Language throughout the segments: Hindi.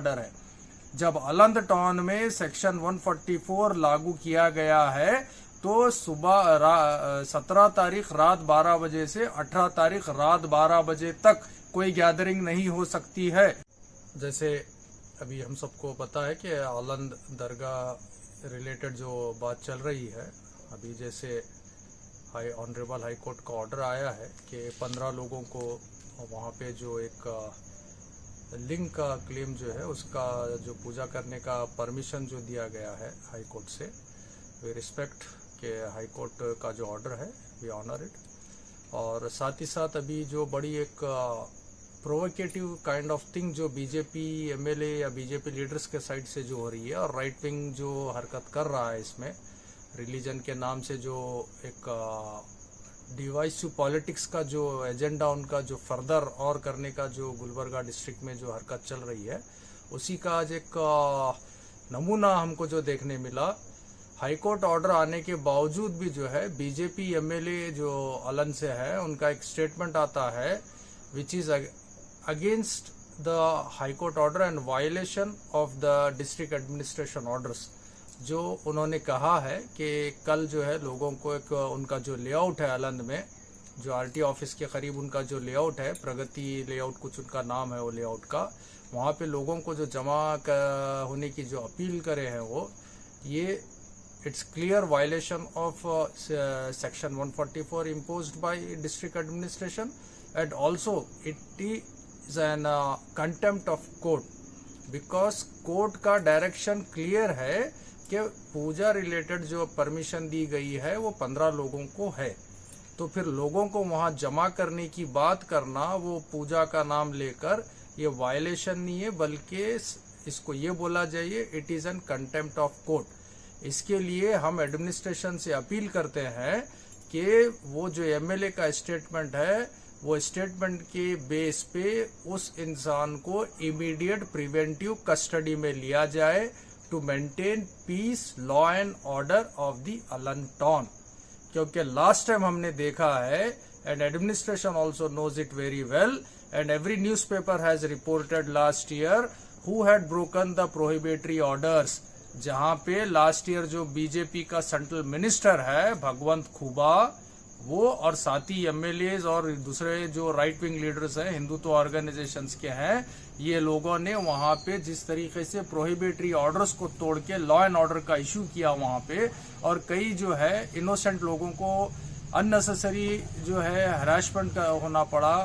ऑर्डर है। जब अलंद टाउन में सेक्शन 144 लागू किया गया है तो सुबह 17 तारीख रात 12 बजे से 18 तारीख रात 12 बजे तक कोई गैदरिंग नहीं हो सकती है। जैसे अभी हम सबको पता है कि अलंद दरगाह रिलेटेड जो बात चल रही है, अभी जैसे ऑनरेबल हाई कोर्ट का ऑर्डर आया है कि 15 लोगों को वहाँ पे जो एक लिंग का क्लेम जो है उसका जो पूजा करने का परमिशन जो दिया गया है हाई कोर्ट से, वी रिस्पेक्ट के हाई कोर्ट का जो ऑर्डर है वी ऑनर इट। और साथ ही साथ अभी जो बड़ी एक प्रोवोकेटिव काइंड ऑफ थिंग जो बीजेपी एमएलए या बीजेपी लीडर्स के साइड से जो हो रही है और राइट विंग जो हरकत कर रहा है इसमें रिलीजन के नाम से जो एक डिवाइसिव पॉलिटिक्स का जो एजेंडा उनका जो फर्दर और करने का जो गुलबर्गा डिस्ट्रिक्ट में जो हरकत चल रही है उसी का आज एक नमूना हमको जो देखने मिला। हाईकोर्ट ऑर्डर आने के बावजूद भी जो है बीजेपी एमएलए जो अलंद से है उनका एक स्टेटमेंट आता है which is against the high court order and violation of the district administration orders. जो उन्होंने कहा है कि कल जो है लोगों को एक उनका जो लेआउट है अलंद में जो आरटी ऑफिस के करीब उनका जो लेआउट है, प्रगति लेआउट कुछ उनका नाम है वो लेआउट का, वहाँ पे लोगों को जो जमा होने की जो अपील करे हैं वो ये it's clear violation of section 144 imposed by district administration and also it is an contempt of court because court का डायरेक्शन क्लियर है कि पूजा रिलेटेड जो परमिशन दी गई है वो 15 लोगों को है, तो फिर लोगों को वहां जमा करने की बात करना वो पूजा का नाम लेकर ये वायलेशन नहीं है बल्कि इसको ये बोला जाइए it is an contempt of court. इसके लिए हम एडमिनिस्ट्रेशन से अपील करते हैं कि वो जो एमएलए का स्टेटमेंट है वो स्टेटमेंट के बेस पे उस इंसान को इमीडिएट प्रिवेंटिव कस्टडी में लिया जाए to maintain peace law and order of the Aland town. क्योंकि लास्ट टाइम हमने देखा है and administration also knows it very well and every newspaper has reported last year who had broken the prohibitory orders. जहां पे लास्ट ईयर जो बीजेपी का सेंट्रल मिनिस्टर है भगवंत खुबा वो और साथी एमएलए और दूसरे जो राइट विंग लीडर्स हैं हिंदुत्व ऑर्गेनाइजेशंस के हैं, ये लोगों ने वहां पे जिस तरीके से प्रोहिबिटरी ऑर्डर्स को तोड़ के लॉ एंड ऑर्डर का इशू किया वहां पे, और कई जो है इनोसेंट लोगों को अननेसेसरी जो है हरासमेंट होना पड़ा,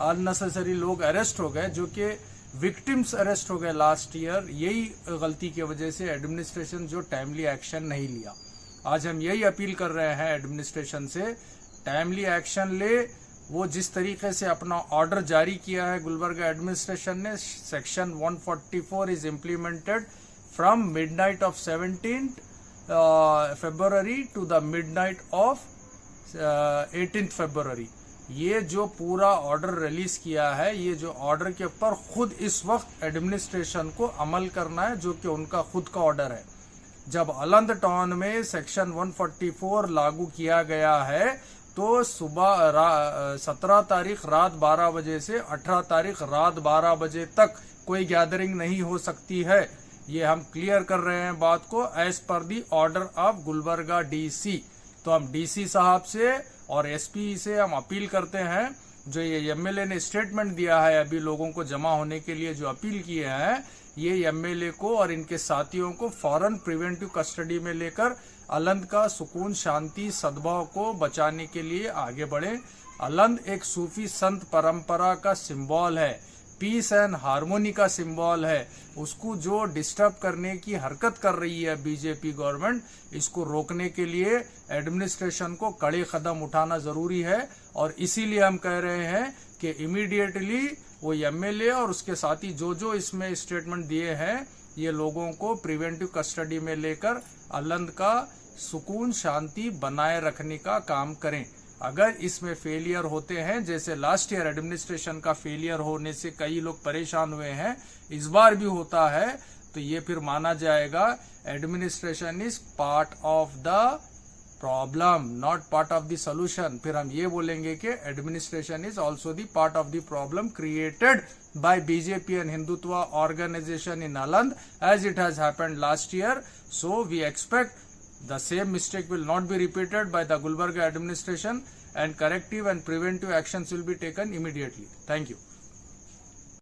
अननेसेसरी लोग अरेस्ट हो गए जो कि विक्टिम्स अरेस्ट हो गए लास्ट ईयर। यही गलती की वजह से एडमिनिस्ट्रेशन जो टाइमली एक्शन नहीं लिया। आज हम यही अपील कर रहे हैं एडमिनिस्ट्रेशन से टाइमली एक्शन ले। वो जिस तरीके से अपना ऑर्डर जारी किया है गुलबर्गा एडमिनिस्ट्रेशन ने, section 144 is implemented from midnight of 17 February to the midnight of 18 February. ये जो पूरा ऑर्डर रिलीज किया है, ये जो ऑर्डर के ऊपर खुद इस वक्त एडमिनिस्ट्रेशन को अमल करना है जो कि उनका खुद का ऑर्डर है। जब अलंद टाउन में सेक्शन 144 लागू किया गया है तो सुबह 17 तारीख रात 12 बजे से 18 तारीख रात 12 बजे तक कोई गैदरिंग नहीं हो सकती है। ये हम क्लियर कर रहे हैं बात को as per the order of Gulbarga DC. तो हम डीसी साहब से और एसपी से हम अपील करते हैं, जो ये एमएलए ने स्टेटमेंट दिया है अभी लोगों को जमा होने के लिए जो अपील किए हैं, ये एमएलए को और इनके साथियों को फौरन प्रिवेंटिव कस्टडी में लेकर अलंद का सुकून शांति सद्भाव को बचाने के लिए आगे बढ़े। अलंद एक सूफी संत परंपरा का सिंबल है, पीस एंड हार्मोनी का सिंबल है। उसको जो डिस्टर्ब करने की हरकत कर रही है बीजेपी गवर्नमेंट, इसको रोकने के लिए एडमिनिस्ट्रेशन को कड़े कदम उठाना जरूरी है। और इसीलिए हम कह रहे हैं कि इमीडिएटली वो एमएलए और उसके साथी जो इसमें स्टेटमेंट दिए हैं, ये लोगों को प्रिवेंटिव कस्टडी में लेकर अलंद का सुकून शांति बनाए रखने का काम करें। अगर इसमें फेलियर होते हैं, जैसे लास्ट ईयर एडमिनिस्ट्रेशन का फेलियर होने से कई लोग परेशान हुए हैं, इस बार भी होता है, तो ये फिर माना जाएगा administration is part of the problem not part of the solution. फिर हम ये बोलेंगे कि administration is also the part of the problem created by BJP and Hindutva organization in Aland as it has happened last year. So we expect the same mistake will not be repeated by the Gulbarga administration and corrective and preventive actions will be taken immediately. Thank you.